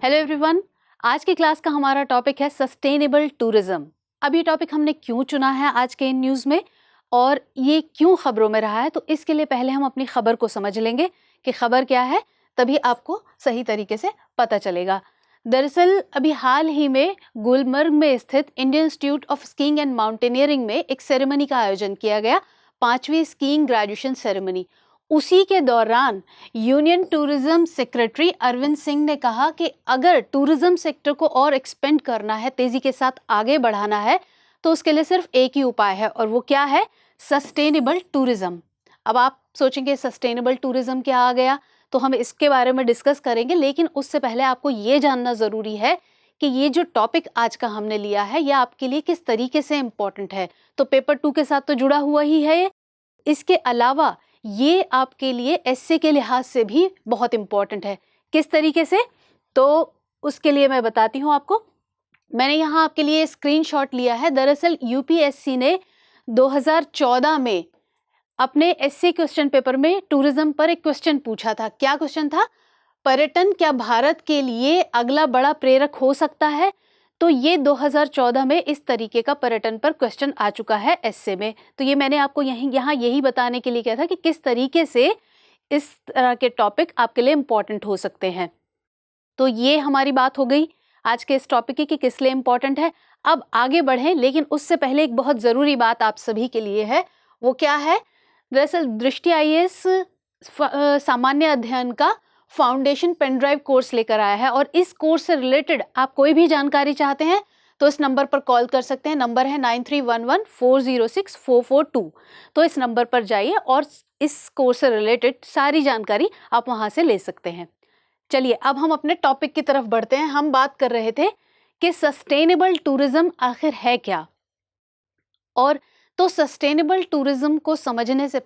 Hello everyone, आज की class का हमारा टॉपिक है सस्टेनेबल टूरिज्म। अब ये टॉपिक हमने क्यों चुना है आज के इन न्यूज़ में और ये क्यों खबरों में रहा है, तो इसके लिए पहले हम अपनी खबर को समझ लेंगे कि खबर क्या है, तभी आपको सही तरीके से पता चलेगा। दरअसल अभी हाल ही में गुलमर्ग में स्थित Indian institute of skiing and mountaineering में एक सेरेमनी का आयोजन किया गया, 5वीं स्कीइंग ग्रेजुएशन सेरेमनी। उसी के दौरान union tourism secretary Arvind Singh ने कहा कि अगर टूरिज्म सेक्टर को और एक्सपेंड करना है, तेजी के साथ आगे बढ़ाना है, तो उसके लिए सिर्फ एक ही उपाय है और वो क्या है? Sustainable tourism. अब आप सोचेंगे सस्टेनेबल टूरिज्म क्या आ गया, तो हम इसके बारे में डिस्कस करेंगे, लेकिन उससे पहले आपको ये जानना ज़रूरी है कि ये जो टॉपिक आज का हमने लिया है ये आपके लिए किस तरीके से इम्पोर्टेंट है। तो पेपर 2 के साथ तो जुड़ा हुआ ही है, इसके अलावा ये आपके लिए एस्से के लिहाज से भी बहुत इम्पॉर्टेंट है। किस तरीके से? तो उसके लिए मैं बताती हूँ आपको। मैंने यहाँ आपके लिए स्क्रीनशॉट लिया है। दरअसल यूपीएससी ने 2014 में अपने एस्से क्वेश्चन पेपर में टूरिज्म पर एक क्वेश्चन पूछा था। क्या क्वेश्चन था? पर्यटन क्या भारत के लिए अगला बड़ा प्रेरक हो सकता है? तो ये 2014 में इस तरीके का पर्यटन पर क्वेश्चन आ चुका है एस्से में। तो ये मैंने आपको यहाँ यही बताने के लिए कहा था कि किस तरीके से इस तरह के टॉपिक आपके लिए इम्पॉर्टेंट हो सकते हैं। तो ये हमारी बात हो गई आज के इस टॉपिक की कि किस लिए इम्पॉर्टेंट है। अब आगे बढ़ें, लेकिन उससे पहले एक बहुत ज़रूरी बात आप सभी के लिए है। वो क्या है? दरअसल दृष्टि आईएएस सामान्य अध्ययन का फाउंडेशन पेन ड्राइव कोर्स लेकर आया है और इस कोर्स से रिलेटेड आप कोई भी जानकारी चाहते हैं तो इस नंबर पर कॉल कर सकते हैं। नंबर है 9311406442। तो इस नंबर पर जाइए और इस कोर्स से रिलेटेड सारी जानकारी आप वहां से ले सकते हैं। चलिए अब हम अपने टॉपिक की तरफ बढ़ते हैं। हम बात कर रहे थे कि सस्टेनेबल टूरिज्म आखिर है क्या, और तो सस्टेनेबल टूरिज्म को समझने से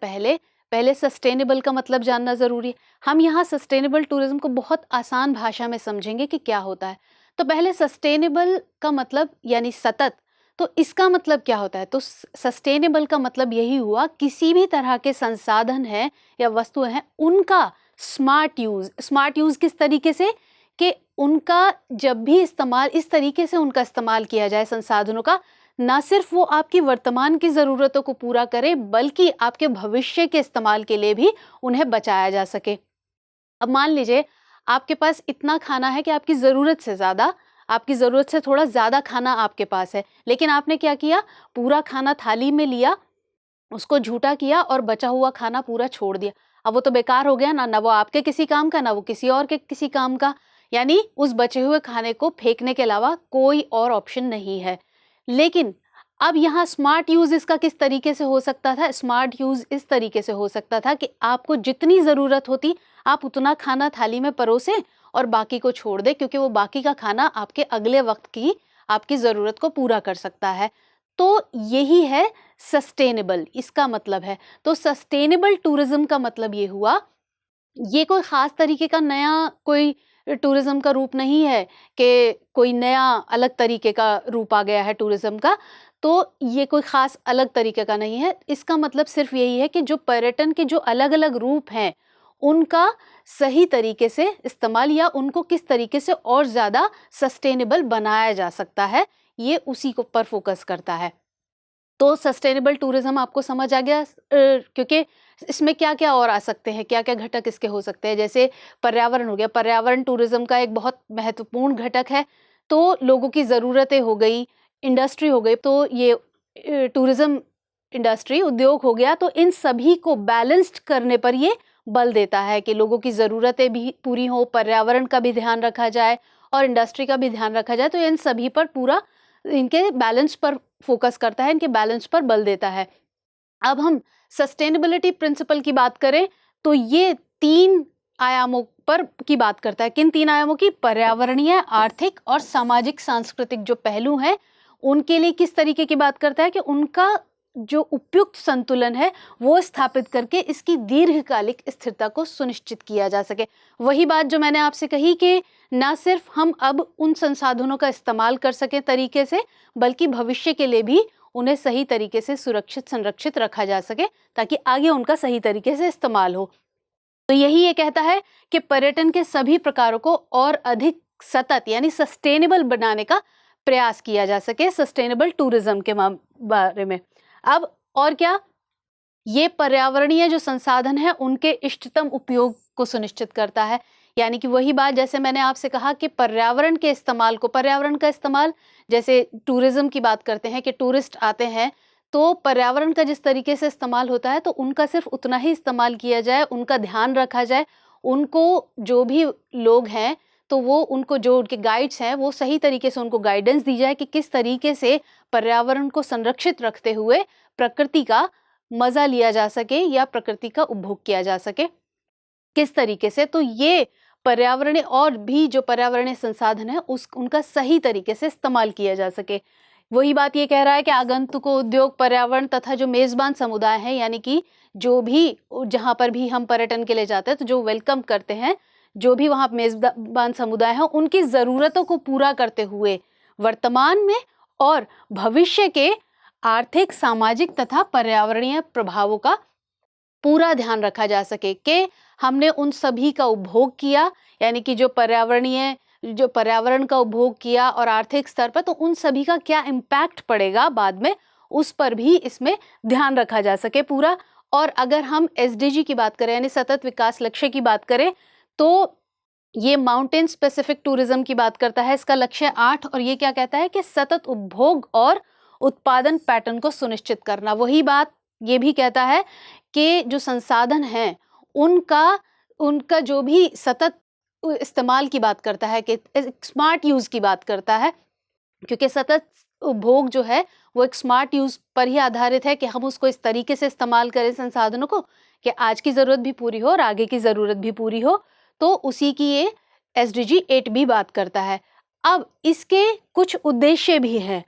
पहले सस्टेनेबल का मतलब जानना ज़रूरी है। हम यहाँ सस्टेनेबल टूरिज्म को बहुत आसान भाषा में समझेंगे कि क्या होता है। तो पहले सस्टेनेबल का मतलब यानी सतत, तो इसका मतलब क्या होता है? तो सस्टेनेबल का मतलब यही हुआ किसी भी तरह के संसाधन हैं या वस्तुएं हैं उनका स्मार्ट यूज़ किस तरीके से कि उनका जब भी इस्तेमाल इस तरीके से उनका इस्तेमाल किया जाए संसाधनों का, ना सिर्फ वो आपकी वर्तमान की ज़रूरतों को पूरा करे बल्कि आपके भविष्य के इस्तेमाल के लिए भी उन्हें बचाया जा सके। अब मान लीजिए आपके पास इतना खाना है कि आपकी ज़रूरत से थोड़ा ज़्यादा खाना आपके पास है, लेकिन आपने क्या किया? पूरा खाना थाली में लिया, उसको झूठा किया और बचा हुआ खाना पूरा छोड़ दिया। अब वो तो बेकार हो गया ना वो आपके किसी काम का, ना वो किसी और के किसी काम का। यानी उस बचे हुए खाने को फेंकने के अलावा कोई और ऑप्शन नहीं है। लेकिन अब यहाँ स्मार्ट यूज़ इसका किस तरीके से हो सकता था? स्मार्ट यूज़ इस तरीके से हो सकता था कि आपको जितनी ज़रूरत होती आप उतना खाना थाली में परोसें और बाकी को छोड़ दें, क्योंकि वो बाकी का खाना आपके अगले वक्त की आपकी ज़रूरत को पूरा कर सकता है। तो यही है सस्टेनेबल, इसका मतलब है। तो सस्टेनेबल टूरिज्म का मतलब ये हुआ, ये कोई ख़ास तरीके का नया कोई टूरिज्म का रूप नहीं है कि कोई नया अलग तरीके का रूप आ गया है टूरिज्म का। तो ये कोई ख़ास अलग तरीके का नहीं है। इसका मतलब सिर्फ यही है कि जो पर्यटन के जो अलग अलग रूप हैं उनका सही तरीके से इस्तेमाल या उनको किस तरीके से और ज़्यादा सस्टेनेबल बनाया जा सकता है, ये उसी को पर फोकस करता है। तो सस्टेनेबल टूरिज्म आपको समझ आ गया, क्योंकि इसमें क्या क्या और आ सकते हैं, क्या क्या घटक इसके हो सकते हैं। जैसे पर्यावरण हो गया, पर्यावरण टूरिज्म का एक बहुत महत्वपूर्ण घटक है। तो लोगों की ज़रूरतें हो गई, इंडस्ट्री हो गई, तो ये टूरिज्म इंडस्ट्री उद्योग हो गया। तो इन सभी को बैलेंस्ड करने पर ये बल देता है कि लोगों की ज़रूरतें भी पूरी हो, पर्यावरण का भी ध्यान रखा जाए और इंडस्ट्री का भी ध्यान रखा जाए। तो इन सभी पर पूरा इनके बैलेंस पर फोकस करता है, इनके बैलेंस पर बल देता है। अब हम सस्टेनेबिलिटी प्रिंसिपल की बात करें तो ये 3 आयामों पर की बात करता है। किन 3 आयामों की? पर्यावरणीय, आर्थिक और सामाजिक सांस्कृतिक जो पहलू हैं उनके लिए किस तरीके की बात करता है कि उनका जो उपयुक्त संतुलन है वो स्थापित करके इसकी दीर्घकालिक स्थिरता को सुनिश्चित किया जा सके। वही बात जो मैंने आपसे कही कि ना सिर्फ हम अब उन संसाधनों का इस्तेमाल कर सकें तरीके से, बल्कि भविष्य के लिए भी उन्हें सही तरीके से सुरक्षित संरक्षित रखा जा सके ताकि आगे उनका सही तरीके से इस्तेमाल हो। तो यही ये कहता है कि पर्यटन के सभी प्रकारों को और अधिक सतत यानी सस्टेनेबल बनाने का प्रयास किया जा सके, सस्टेनेबल टूरिज्म के बारे में। अब और क्या, ये पर्यावरणीय जो संसाधन है उनके इष्टतम उपयोग को सुनिश्चित करता है। यानी कि वही बात जैसे मैंने आपसे कहा कि पर्यावरण के इस्तेमाल को, पर्यावरण का इस्तेमाल जैसे टूरिज्म की बात करते हैं कि टूरिस्ट आते हैं तो पर्यावरण का जिस तरीके से इस्तेमाल होता है तो उनका सिर्फ उतना ही इस्तेमाल किया जाए, उनका ध्यान रखा जाए, उनको जो भी लोग हैं तो वो उनको जो उनके गाइड्स हैं वो सही तरीके से उनको गाइडेंस दी जाए कि किस तरीके से पर्यावरण को संरक्षित रखते हुए प्रकृति का मज़ा लिया जा सके या प्रकृति का उपभोग किया जा सके किस तरीके से। तो ये पर्यावरणीय और भी जो पर्यावरणीय संसाधन है उनका सही तरीके से इस्तेमाल किया जा सके। वही बात ये कह रहा है कि आगंतुकों, उद्योग, पर्यावरण तथा जो मेज़बान समुदाय हैं यानी कि जो भी जहाँ पर भी हम पर्यटन के लिए जाते हैं तो जो वेलकम करते हैं, जो भी वहाँ मेज़बान समुदाय हैं उनकी ज़रूरतों को पूरा करते हुए वर्तमान में और भविष्य के आर्थिक, सामाजिक तथा पर्यावरणीय प्रभावों का पूरा ध्यान रखा जा सके कि हमने उन सभी का उपभोग किया, यानी कि जो पर्यावरण का उपभोग किया और आर्थिक स्तर पर, तो उन सभी का क्या इम्पैक्ट पड़ेगा बाद में, उस पर भी इसमें ध्यान रखा जा सके पूरा। और अगर हम SDG की बात करें यानी सतत विकास लक्ष्य की बात करें तो ये माउंटेन स्पेसिफिक टूरिज्म की बात करता है, इसका लक्ष्य 8, और ये क्या कहता है कि सतत उपभोग और उत्पादन पैटर्न को सुनिश्चित करना। वही बात ये भी कहता है कि जो संसाधन हैं उनका जो भी सतत इस्तेमाल की बात करता है, कि स्मार्ट यूज़ की बात करता है, क्योंकि सतत उपभोग जो है वो एक स्मार्ट यूज़ पर ही आधारित है कि हम उसको इस तरीके से इस्तेमाल करें संसाधनों को कि आज की ज़रूरत भी पूरी हो और आगे की ज़रूरत भी पूरी हो। तो उसी की ये SDG 8 भी बात करता है। अब इसके कुछ उद्देश्य भी हैं।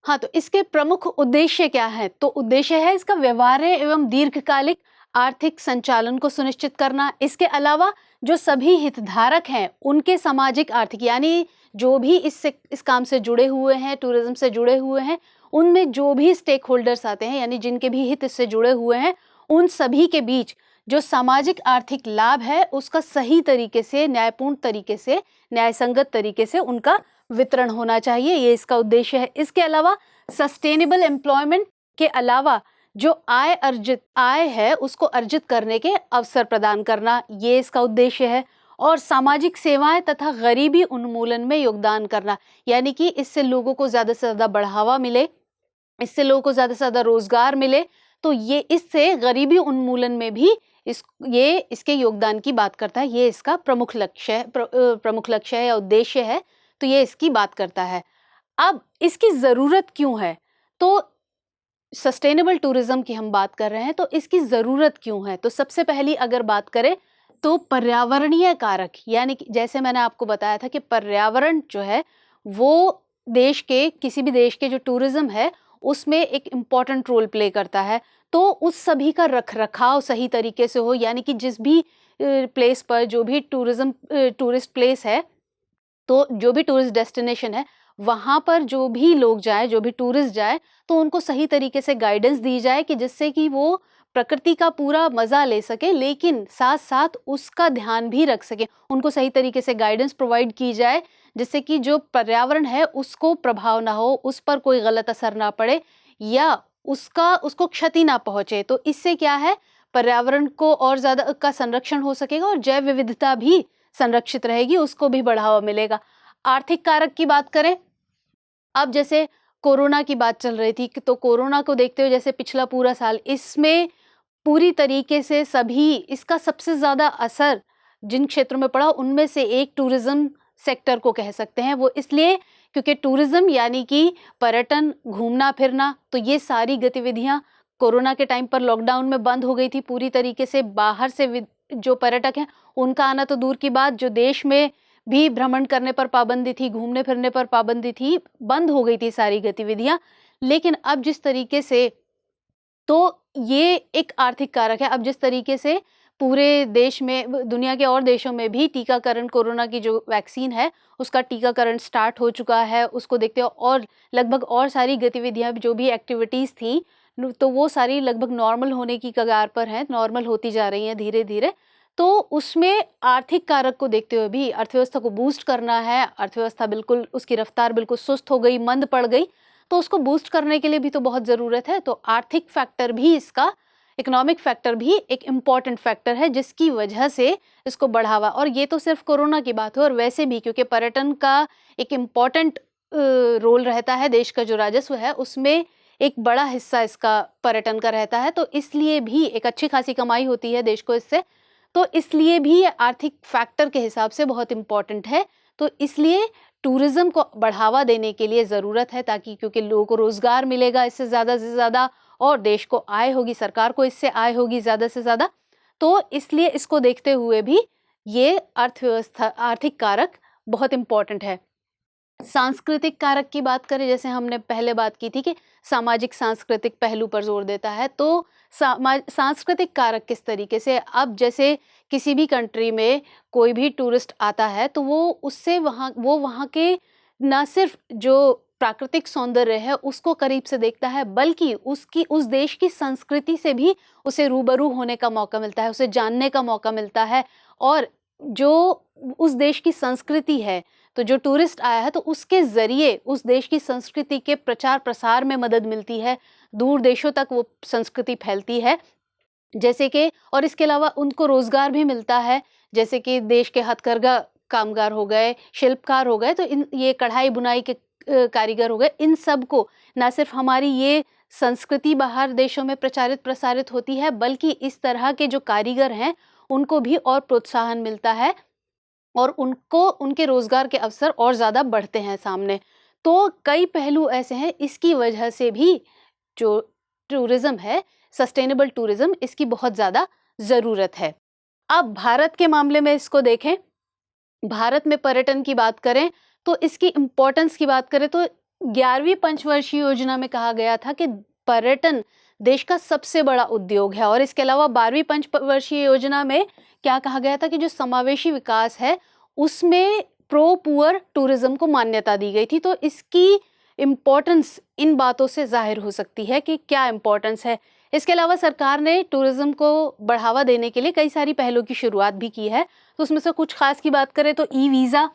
हाँ, तो इसके प्रमुख उद्देश्य क्या है? तो उद्देश्य है इसका व्यवहार्य एवं दीर्घकालिक आर्थिक संचालन को सुनिश्चित करना। इसके अलावा जो सभी हितधारक हैं उनके सामाजिक आर्थिक, यानी जो भी इस काम से जुड़े हुए हैं, टूरिज्म से जुड़े हुए हैं, उनमें जो भी स्टेक होल्डर्स आते हैं यानी जिनके भी हित इससे जुड़े हुए हैं, उन सभी के बीच जो सामाजिक आर्थिक लाभ है उसका सही तरीके से, न्यायपूर्ण तरीके से, न्यायसंगत तरीके से उनका वितरण होना चाहिए, ये इसका उद्देश्य है। इसके अलावा सस्टेनेबल एम्प्लॉयमेंट के अलावा जो आय है उसको अर्जित करने के अवसर प्रदान करना, ये इसका उद्देश्य है। और सामाजिक सेवाएं तथा गरीबी उन्मूलन में योगदान करना, यानी कि इससे लोगों को ज़्यादा से ज़्यादा बढ़ावा मिले, इससे लोगों को ज़्यादा से ज़्यादा रोजगार मिले, तो ये इससे गरीबी उन्मूलन में भी इसके योगदान की बात करता है। ये इसका प्रमुख लक्ष्य है या उद्देश्य है, तो ये इसकी बात करता है। अब इसकी ज़रूरत क्यों है? तो सस्टेनेबल टूरिज्म की हम बात कर रहे हैं तो इसकी ज़रूरत क्यों है? तो सबसे पहली अगर बात करें तो पर्यावरणीय कारक, यानी कि जैसे मैंने आपको बताया था कि पर्यावरण जो है वो किसी भी देश के जो टूरिज्म है उसमें एक इम्पॉर्टेंट रोल प्ले करता है। तो उस सभी का रखरखाव सही तरीके से हो, यानी कि जिस भी प्लेस पर जो भी टूरिस्ट प्लेस है, तो जो भी टूरिस्ट डेस्टिनेशन है वहाँ पर जो भी लोग जाए, जो भी टूरिस्ट जाए, तो उनको सही तरीके से गाइडेंस दी जाए कि जिससे कि वो प्रकृति का पूरा मज़ा ले सके, लेकिन साथ साथ उसका ध्यान भी रख सके। उनको सही तरीके से गाइडेंस प्रोवाइड की जाए जिससे कि जो पर्यावरण है उसको प्रभाव ना हो, उस पर कोई गलत असर ना पड़े या उसको क्षति ना पहुँचे। तो इससे क्या है, पर्यावरण को और ज़्यादा का संरक्षण हो सकेगा और जैव विविधता भी संरक्षित रहेगी, उसको भी बढ़ावा मिलेगा। आर्थिक कारक की बात करें, अब जैसे कोरोना की बात चल रही थी तो कोरोना को देखते हुए जैसे पिछला पूरा साल, इसमें पूरी तरीके से इसका सबसे ज़्यादा असर जिन क्षेत्रों में पड़ा उनमें से एक टूरिज्म सेक्टर को कह सकते हैं। वो इसलिए क्योंकि टूरिज्म यानी कि पर्यटन, घूमना फिरना, तो ये सारी गतिविधियां कोरोना के टाइम पर लॉकडाउन में बंद हो गई थी पूरी तरीके से। बाहर से जो पर्यटक हैं उनका आना तो दूर की बात, जो देश में भी भ्रमण करने पर पाबंदी थी, घूमने फिरने पर पाबंदी थी, बंद हो गई थी सारी गतिविधियां। लेकिन अब जिस तरीके से, तो ये एक आर्थिक कारक है। अब जिस तरीके से पूरे देश में, दुनिया के और देशों में भी टीकाकरण, कोरोना की जो वैक्सीन है उसका टीकाकरण स्टार्ट हो चुका है, उसको देखते हो और लगभग और सारी गतिविधियां जो भी एक्टिविटीज़ थी तो वो सारी लगभग नॉर्मल होने की कगार पर हैं, नॉर्मल होती जा रही हैं धीरे धीरे। तो उसमें आर्थिक कारक को देखते हुए भी अर्थव्यवस्था को बूस्ट करना है, अर्थव्यवस्था बिल्कुल उसकी रफ्तार बिल्कुल सुस्त हो गई, मंद पड़ गई, तो उसको बूस्ट करने के लिए भी तो बहुत ज़रूरत है। तो आर्थिक फैक्टर भी इसका, इकोनॉमिक फैक्टर भी एक इम्पॉर्टेंट फैक्टर है जिसकी वजह से इसको बढ़ावा, और ये तो सिर्फ कोरोना की बात है, और वैसे भी क्योंकि पर्यटन का एक इम्पॉर्टेंट रोल रहता है, देश का जो राजस्व है उसमें एक बड़ा हिस्सा इसका पर्यटन का रहता है, तो इसलिए भी एक अच्छी खासी कमाई होती है देश को इससे, तो इसलिए भी ये आर्थिक फैक्टर के हिसाब से बहुत इम्पॉर्टेंट है। तो इसलिए टूरिज़्म को बढ़ावा देने के लिए ज़रूरत है, ताकि क्योंकि लोगों को रोज़गार मिलेगा इससे ज़्यादा से ज़्यादा, और देश को आय होगी, सरकार को इससे आय होगी ज़्यादा से ज़्यादा, तो इसलिए इसको देखते हुए भी ये अर्थव्यवस्था, आर्थिक कारक बहुत इम्पॉर्टेंट है। सांस्कृतिक कारक की बात करें, जैसे हमने पहले बात की थी कि सामाजिक सांस्कृतिक पहलू पर जोर देता है, तो सांस्कृतिक कारक किस तरीके से, अब जैसे किसी भी कंट्री में कोई भी टूरिस्ट आता है तो वो उससे वहाँ के न सिर्फ जो प्राकृतिक सौंदर्य है उसको करीब से देखता है, बल्कि उस देश की संस्कृति से भी उसे रूबरू होने का मौका मिलता है, उसे जानने का मौका मिलता है, और जो उस देश की संस्कृति है, तो जो टूरिस्ट आया है तो उसके ज़रिए उस देश की संस्कृति के प्रचार प्रसार में मदद मिलती है, दूर देशों तक वो संस्कृति फैलती है, जैसे कि, और इसके अलावा उनको रोज़गार भी मिलता है, जैसे कि देश के हथकरघा कामगार हो गए, शिल्पकार हो गए, तो ये कढ़ाई बुनाई के कारीगर हो गए, इन सब को ना सिर्फ हमारी ये संस्कृति बाहर देशों में प्रचारित प्रसारित होती है, बल्कि इस तरह के जो कारीगर हैं उनको भी और प्रोत्साहन मिलता है, और उनको उनके रोज़गार के अवसर और ज़्यादा बढ़ते हैं सामने। तो कई पहलू ऐसे हैं, इसकी वजह से भी जो टूरिज़्म है, सस्टेनेबल टूरिज़्म, इसकी बहुत ज़्यादा ज़रूरत है। अब भारत के मामले में इसको देखें, भारत में पर्यटन की बात करें तो इसकी इम्पोर्टेंस की बात करें तो 11वीं पंचवर्षीय योजना में कहा गया था कि पर्यटन देश का सबसे बड़ा उद्योग है, और इसके अलावा 12वीं पंचवर्षीय योजना में क्या कहा गया था कि जो समावेशी विकास है उसमें प्रो पुअर टूरिज्म को मान्यता दी गई थी। तो इसकी इम्पोर्टेंस इन बातों से जाहिर हो सकती है कि क्या इम्पोर्टेंस है। इसके अलावा सरकार ने टूरिज्म को बढ़ावा देने के लिए कई सारी पहलों की शुरुआत भी की है, तो उसमें से कुछ खास की बात करें तो ई वीज़ा,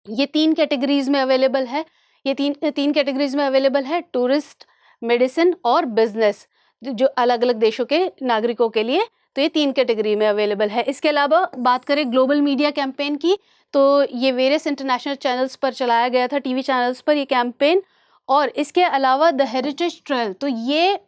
ये 3 कैटेगरीज में अवेलेबल है, ये तीन कैटेगरीज में अवेलेबल है, टूरिस्ट, मेडिसिन और बिजनेस, जो अलग अलग देशों के नागरिकों के लिए, तो ये 3 कैटेगरी में अवेलेबल है। इसके अलावा बात करें ग्लोबल मीडिया कैंपेन की, तो ये वेरियस इंटरनेशनल चैनल्स पर चलाया गया था, टीवी चैनल्स पर ये कैंपेन। और इसके अलावा द हेरिटेज ट्रेल, तो ये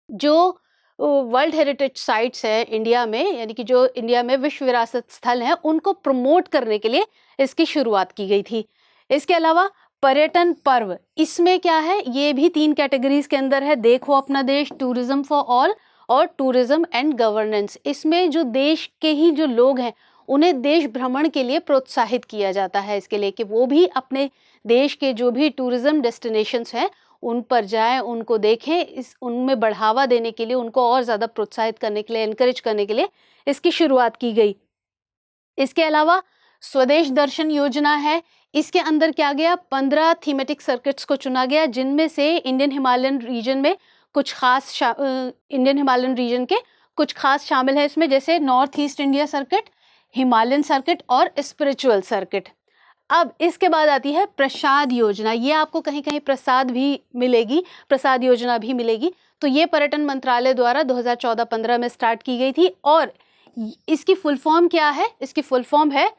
जो वर्ल्ड हेरिटेज साइट्स है इंडिया में, यानी कि जो इंडिया में विश्व विरासत स्थल हैं, उनको प्रमोट करने के लिए इसकी शुरुआत की गई थी। इसके अलावा पर्यटन पर्व, इसमें क्या है, ये भी 3 कैटेगरीज के अंदर है, देखो अपना देश, टूरिज्म फॉर ऑल और टूरिज्म एंड गवर्नेंस। इसमें जो देश के ही जो लोग हैं उन्हें देश भ्रमण के लिए प्रोत्साहित किया जाता है, इसके लिए कि वो भी अपने देश के जो भी टूरिज्म डेस्टिनेशंस हैं उन पर जाएं, उनको देखें, उनमें बढ़ावा देने के लिए, उनको और ज़्यादा प्रोत्साहित करने के लिए, एनकरेज करने के लिए इसकी शुरुआत की गई। इसके अलावा स्वदेश दर्शन योजना है, इसके अंदर क्या गया, 15 थीमेटिक सर्किट्स को चुना गया, जिनमें से इंडियन हिमालयन रीजन में कुछ खास इंडियन हिमालयन रीजन के कुछ खास शामिल है इसमें, जैसे north east India circuit, Himalayan circuit और स्पिरिचुअल सर्किट। अब इसके बाद आती है प्रसाद योजना, ये आपको कहीं कहीं प्रसाद भी मिलेगी, प्रसाद योजना भी मिलेगी। तो ये पर्यटन मंत्रालय द्वारा 2014-15 में स्टार्ट की गई थी, और इसकी फुल फॉर्म क्या है, इसकी फुल फॉर्म है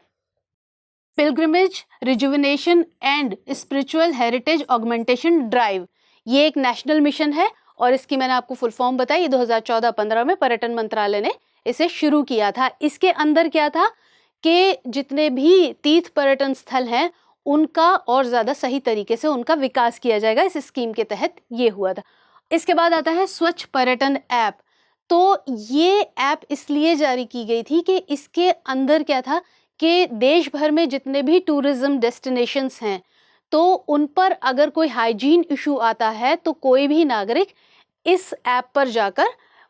pilgrimage rejuvenation and spiritual heritage augmentation drive. ये एक नेशनल मिशन है, और इसकी मैंने आपको फुल फॉर्म बताई, 2014-15 में पर्यटन मंत्रालय ने इसे शुरू किया था। इसके अंदर क्या था कि जितने भी तीर्थ पर्यटन स्थल हैं उनका और ज़्यादा सही तरीके से उनका विकास किया जाएगा, इस स्कीम के तहत ये हुआ था। इसके बाद आता है स्वच्छ पर्यटन ऐप। तो ये ऐप इसलिए जारी की गई थी कि इसके अंदर क्या था कि देश भर में जितने भी टूरिज्म डेस्टिनेशंस हैं तो उन पर अगर कोई हाइजीन इशू आता है तो कोई भी नागरिक इस ऐप पर जाकर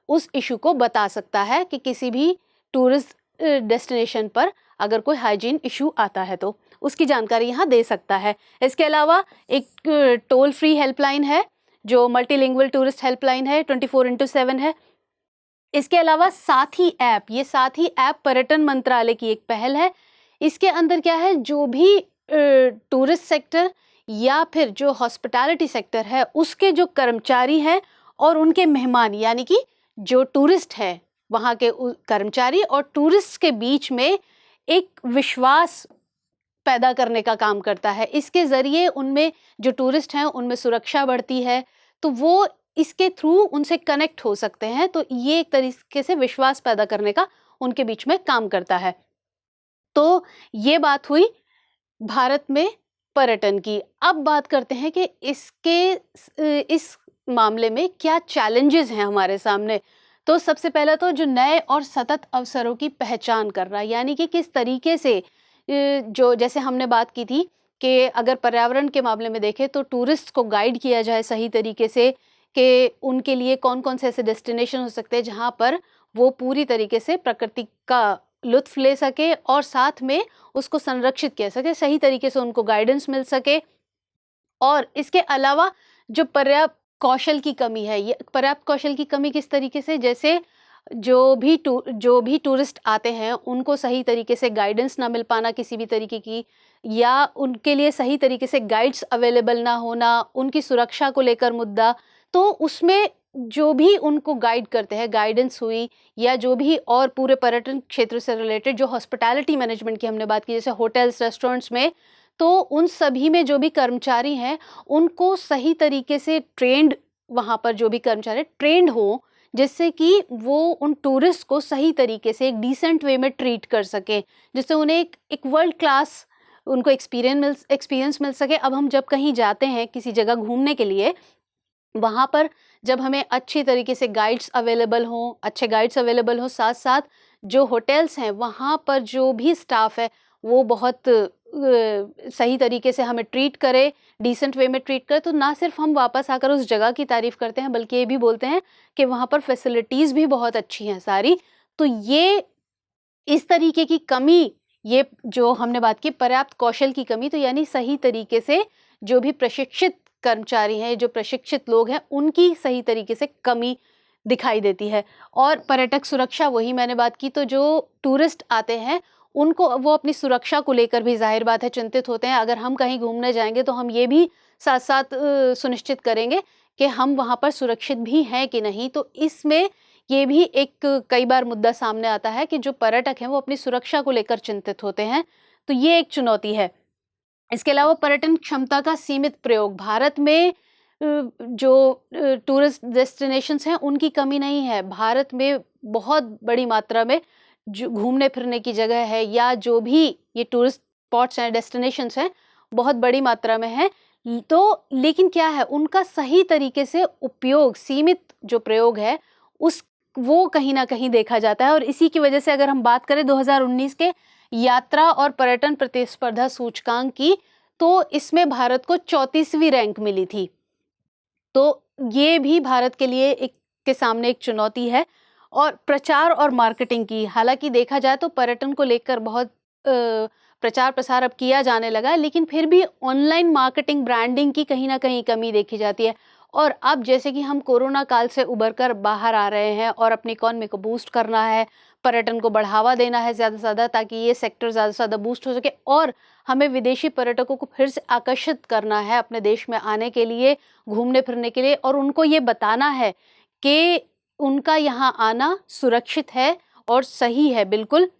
उस इशू को बता सकता है कि किसी भी टूरिस्ट डेस्टिनेशन पर अगर कोई हाइजीन इशू आता है तो उसकी जानकारी यहाँ दे सकता है। इसके अलावा एक टोल फ्री हेल्पलाइन है जो मल्टीलिंगुअल टूरिस्ट हेल्पलाइन है, 24/7 है। इसके अलावा साथी ऐप, ये साथी ऐप पर्यटन मंत्रालय की एक पहल है। इसके अंदर क्या है, जो भी टूरिस्ट सेक्टर या फिर जो हॉस्पिटैलिटी सेक्टर है उसके जो कर्मचारी हैं और उनके मेहमान, यानी कि जो टूरिस्ट है वहाँ के कर्मचारी और टूरिस्ट के बीच में एक विश्वास पैदा करने का काम करता है। इसके ज़रिए उनमें जो टूरिस्ट हैं उनमें सुरक्षा बढ़ती है, तो वो इसके थ्रू उनसे कनेक्ट हो सकते हैं। तो ये एक तरीके से विश्वास पैदा करने का उनके बीच में काम करता है। तो ये बात हुई भारत में पर्यटन की। अब बात करते हैं कि इस मामले में क्या चैलेंजेस हैं हमारे सामने। तो सबसे पहला तो जो नए और सतत अवसरों की पहचान करना, यानी कि किस तरीके से जो जैसे हमने बात की थी कि अगर पर्यावरण के मामले में देखें तो टूरिस्ट को गाइड किया जाए सही तरीके से कि उनके लिए कौन कौन से ऐसे डेस्टिनेशन हो सकते हैं जहाँ पर वो पूरी तरीके से प्रकृति का लुत्फ ले सके और साथ में उसको संरक्षित किया सके, सही तरीके से उनको गाइडेंस मिल सके। और इसके अलावा जो पर्याप्त कौशल की कमी है, ये पर्याप्त कौशल की कमी किस तरीके से, जैसे जो भी टूरिस्ट आते हैं उनको सही तरीके से गाइडेंस ना मिल पाना किसी भी तरीके की, या उनके लिए सही तरीके से गाइड्स अवेलेबल ना होना, उनकी सुरक्षा को लेकर मुद्दा। तो उसमें जो भी उनको गाइड करते हैं, गाइडेंस हुई या जो भी और पूरे पर्यटन क्षेत्र से रिलेटेड जो हॉस्पिटैलिटी मैनेजमेंट की हमने बात की, जैसे होटल्स रेस्टोरेंट्स में, तो उन सभी में जो भी कर्मचारी हैं उनको सही तरीके से ट्रेंड, वहाँ पर जो भी कर्मचारी ट्रेंड हो, जिससे कि वो उन टूरिस्ट को सही तरीके से एक डिसेंट वे में ट्रीट कर सके, जिससे उन्हें एक वर्ल्ड क्लास उनको एक्सपीरियंस मिल सके। अब हम जब कहीं जाते हैं किसी जगह घूमने के लिए, वहाँ पर जब हमें अच्छी तरीके से गाइड्स अवेलेबल हों, अच्छे गाइड्स अवेलेबल हों, साथ साथ जो होटल्स हैं वहाँ पर जो भी स्टाफ है वो बहुत सही तरीके से हमें ट्रीट करे, डिसेंट वे में ट्रीट करे, तो ना सिर्फ हम वापस आकर उस जगह की तारीफ़ करते हैं बल्कि ये भी बोलते हैं कि वहाँ पर फैसिलिटीज़ भी बहुत अच्छी हैं सारी। तो ये इस तरीके की कमी, ये जो हमने बात की पर्याप्त कौशल की कमी, तो यानी सही तरीके से जो भी प्रशिक्षित कर्मचारी हैं, जो प्रशिक्षित लोग हैं, उनकी सही तरीके से कमी दिखाई देती है। और पर्यटक सुरक्षा, वही मैंने बात की, तो जो टूरिस्ट आते हैं उनको वो अपनी सुरक्षा को लेकर भी ज़ाहिर बात है चिंतित होते हैं। अगर हम कहीं घूमने जाएंगे तो हम ये भी साथ साथ सुनिश्चित करेंगे कि हम वहाँ पर सुरक्षित भी हैं कि नहीं। तो इसमें ये भी एक कई बार मुद्दा सामने आता है कि जो पर्यटक हैं वो अपनी सुरक्षा को लेकर चिंतित होते हैं, तो ये एक चुनौती है। इसके अलावा पर्यटन क्षमता का सीमित प्रयोग, भारत में जो टूरिस्ट डेस्टिनेशंस हैं उनकी कमी नहीं है। भारत में बहुत बड़ी मात्रा में जो घूमने फिरने की जगह है या जो भी ये टूरिस्ट स्पॉट्स हैं, डेस्टिनेशंस हैं, बहुत बड़ी मात्रा में है। तो लेकिन क्या है, उनका सही तरीके से उपयोग, सीमित जो प्रयोग है उस वो कहीं ना कहीं देखा जाता है। और इसी की वजह से अगर हम बात करें 2019 के यात्रा और पर्यटन प्रतिस्पर्धा सूचकांक की, तो इसमें भारत को 34वीं रैंक मिली थी। तो ये भी भारत के लिए के सामने एक चुनौती है। और प्रचार और मार्केटिंग की, हालांकि देखा जाए तो पर्यटन को लेकर बहुत प्रचार प्रसार अब किया जाने लगा है, लेकिन फिर भी ऑनलाइन मार्केटिंग, ब्रांडिंग की कहीं ना कहीं कमी देखी जाती है। और अब जैसे कि हम कोरोना काल से उबर कर बाहर आ रहे हैं और अपनी इकॉनमी को बूस्ट करना है, पर्यटन को बढ़ावा देना है ज़्यादा से ज़्यादा, ताकि ये सेक्टर ज़्यादा से ज़्यादा बूस्ट हो सके, और हमें विदेशी पर्यटकों को फिर से आकर्षित करना है अपने देश में आने के लिए, घूमने फिरने के लिए, और उनको ये बताना है कि उनका यहाँ आना सुरक्षित है और सही है बिल्कुल।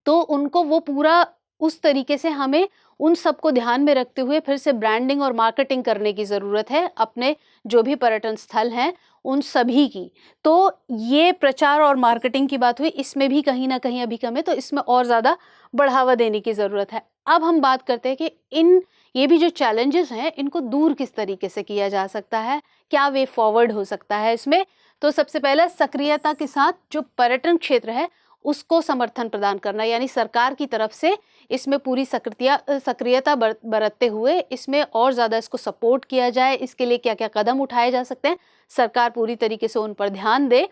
तो उनको वो पूरा उस तरीके से हमें उन सबको ध्यान में रखते हुए फिर से ब्रांडिंग और मार्केटिंग करने की ज़रूरत है अपने जो भी पर्यटन स्थल हैं उन सभी की। तो ये प्रचार और मार्केटिंग की बात हुई, इसमें भी कहीं ना कहीं अभी कम है, तो इसमें और ज़्यादा बढ़ावा देने की ज़रूरत है। अब हम बात करते हैं कि ये भी जो चैलेंजेस हैं इनको दूर किस तरीके से किया जा सकता है, क्या वे फॉरवर्ड हो सकता है इसमें। तो सबसे पहला, सक्रियता के साथ जो पर्यटन क्षेत्र है उसको समर्थन प्रदान करना, यानी सरकार की तरफ से इसमें पूरी सक्रियता बरतते हुए इसमें और ज़्यादा इसको सपोर्ट किया जाए। इसके लिए क्या क्या कदम उठाए जा सकते हैं, सरकार पूरी तरीके से उन पर ध्यान दे।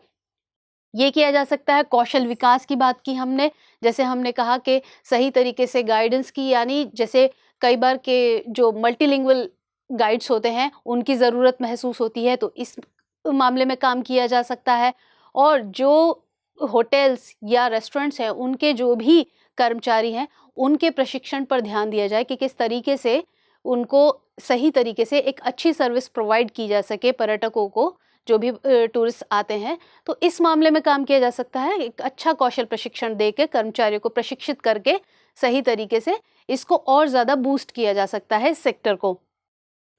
ये किया जा सकता है। कौशल विकास की बात की हमने, जैसे हमने कहा कि सही तरीके से गाइडेंस की, यानी जैसे कई बार के जो मल्टीलिंगुअल गाइड्स होते हैं उनकी ज़रूरत महसूस होती है, तो इस मामले में काम किया जा सकता है। और जो होटल्स या रेस्टोरेंट्स हैं उनके जो भी कर्मचारी हैं उनके प्रशिक्षण पर ध्यान दिया जाए कि किस तरीके से उनको सही तरीके से एक अच्छी सर्विस प्रोवाइड की जा सके पर्यटकों को, जो भी टूरिस्ट आते हैं। तो इस मामले में काम किया जा सकता है, एक अच्छा कौशल प्रशिक्षण दे के कर्मचारियों को प्रशिक्षित करके सही तरीके से इसको और ज़्यादा बूस्ट किया जा सकता है इस सेक्टर को।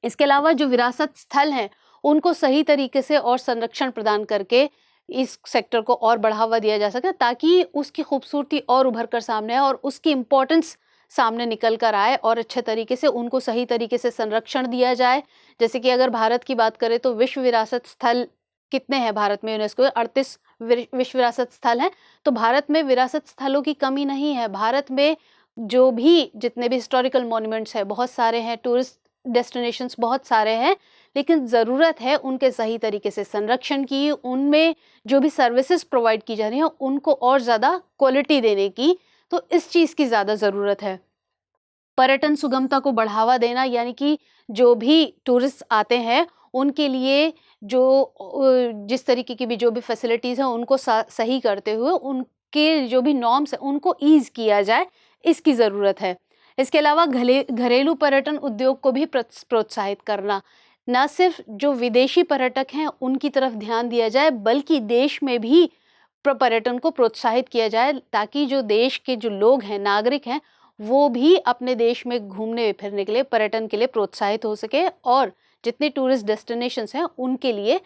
इसके अलावा जो विरासत स्थल हैं उनको सही तरीके से और संरक्षण प्रदान करके इस सेक्टर को और बढ़ावा दिया जा सके, ताकि उसकी खूबसूरती और उभर कर सामने आए और उसकी इम्पोर्टेंस सामने निकल कर आए और अच्छे तरीके से उनको सही तरीके से संरक्षण दिया जाए। जैसे कि अगर भारत की बात करें तो विश्व विरासत स्थल कितने हैं भारत में? यूनेस्को 38 विश्व विरासत स्थल हैं। तो भारत में विरासत स्थलों की कमी नहीं है। भारत में जो भी जितने भी हिस्टोरिकल मॉन्यूमेंट्स हैं बहुत सारे हैं, टूरिस्ट डेस्टिनेशंस बहुत सारे हैं, लेकिन ज़रूरत है उनके सही तरीके से संरक्षण की, उनमें जो भी सर्विसेज प्रोवाइड की जा रही हैं उनको और ज़्यादा क्वालिटी देने की। तो इस चीज़ की ज़्यादा ज़रूरत है। पर्यटन सुगमता को बढ़ावा देना, यानी कि जो भी टूरिस्ट आते हैं उनके लिए जो जिस तरीके की भी जो भी फैसिलिटीज़ हैं उनको सही करते हुए उनके जो भी नॉर्म्स हैं उनको ईज़ किया जाए, इसकी ज़रूरत है। इसके अलावा घरेलू पर्यटन उद्योग को भी प्रोत्साहित करना, न सिर्फ जो विदेशी पर्यटक हैं उनकी तरफ ध्यान दिया जाए बल्कि देश में भी पर्यटन को प्रोत्साहित किया जाए, ताकि जो देश के जो लोग हैं, नागरिक हैं, वो भी अपने देश में घूमने फिरने के लिए, पर्यटन के लिए प्रोत्साहित हो सके और जितने टूरिस्ट डेस्टिनेशंस हैं उनके लिए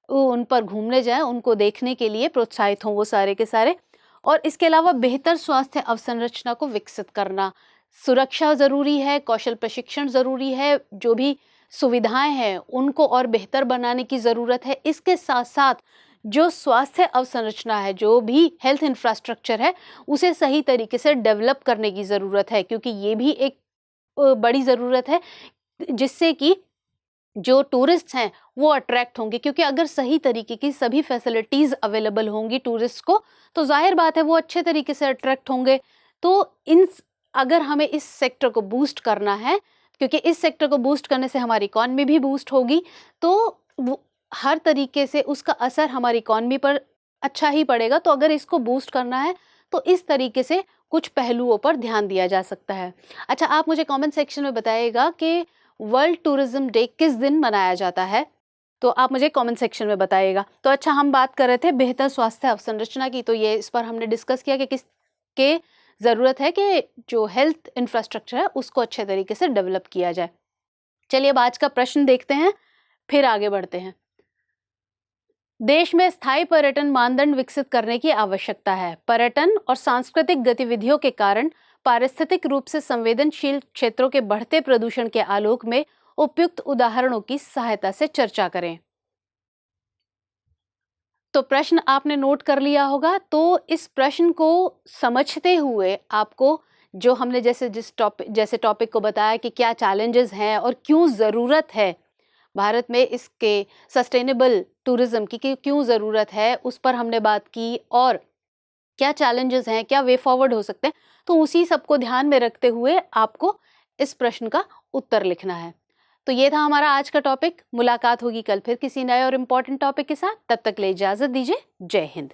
उन पर घूमने जाएं, उनको देखने के लिए प्रोत्साहित हों वो सारे के सारे। और इसके अलावा बेहतर स्वास्थ्य अवसंरचना को विकसित करना, सुरक्षा ज़रूरी है, कौशल प्रशिक्षण ज़रूरी है, जो भी सुविधाएं हैं उनको और बेहतर बनाने की ज़रूरत है। इसके साथ साथ जो स्वास्थ्य अवसंरचना है, जो भी हेल्थ इंफ्रास्ट्रक्चर है, उसे सही तरीके से डेवलप करने की ज़रूरत है, क्योंकि ये भी एक बड़ी ज़रूरत है जिससे कि जो टूरिस्ट हैं वो अट्रैक्ट होंगे। क्योंकि अगर सही तरीके की सभी फैसिलिटीज़ अवेलेबल होंगी टूरिस्ट को तो जाहिर बात है वो अच्छे तरीके से अट्रैक्ट होंगे। तो अगर हमें इस सेक्टर को बूस्ट करना है, क्योंकि इस सेक्टर को बूस्ट करने से हमारी इकॉनमी भी बूस्ट होगी, तो वो हर तरीके से उसका असर हमारी इकॉनमी पर अच्छा ही पड़ेगा। तो अगर इसको बूस्ट करना है तो इस तरीके से कुछ पहलुओं पर ध्यान दिया जा सकता है। अच्छा, आप मुझे कमेंट सेक्शन में बताइएगा कि वर्ल्ड टूरिज्म डे किस दिन मनाया जाता है, तो आप मुझे कमेंट सेक्शन में बताइएगा। तो अच्छा, हम बात कर रहे थे बेहतर स्वास्थ्य अवसंरचना की, तो ये इस पर हमने डिस्कस किया कि किसके ज़रूरत है कि जो हेल्थ इंफ्रास्ट्रक्चर है उसको अच्छे तरीके से डेवलप किया जाए। चलिए अब आज का प्रश्न देखते हैं, फिर आगे बढ़ते हैं। देश में स्थायी पर्यटन मानदंड विकसित करने की आवश्यकता है। पर्यटन और सांस्कृतिक गतिविधियों के कारण पारिस्थितिक रूप से संवेदनशील क्षेत्रों के बढ़ते प्रदूषण के आलोक में उपयुक्त उदाहरणों की सहायता से चर्चा करें। तो प्रश्न आपने नोट कर लिया होगा। तो इस प्रश्न को समझते हुए आपको जो हमने जैसे टॉपिक को बताया कि क्या चैलेंजेस हैं और क्यों ज़रूरत है भारत में इसके सस्टेनेबल टूरिज्म की क्यों ज़रूरत है, उस पर हमने बात की, और क्या चैलेंजेस हैं, क्या वे फॉरवर्ड हो सकते हैं। तो उसी सब को ध्यान में रखते हुए आपको इस प्रश्न का उत्तर लिखना है। तो ये था हमारा आज का टॉपिक। मुलाकात होगी कल फिर किसी नए और इम्पोर्टेंट टॉपिक के साथ। तब तक ले इजाज़त दीजिए। जय हिंद।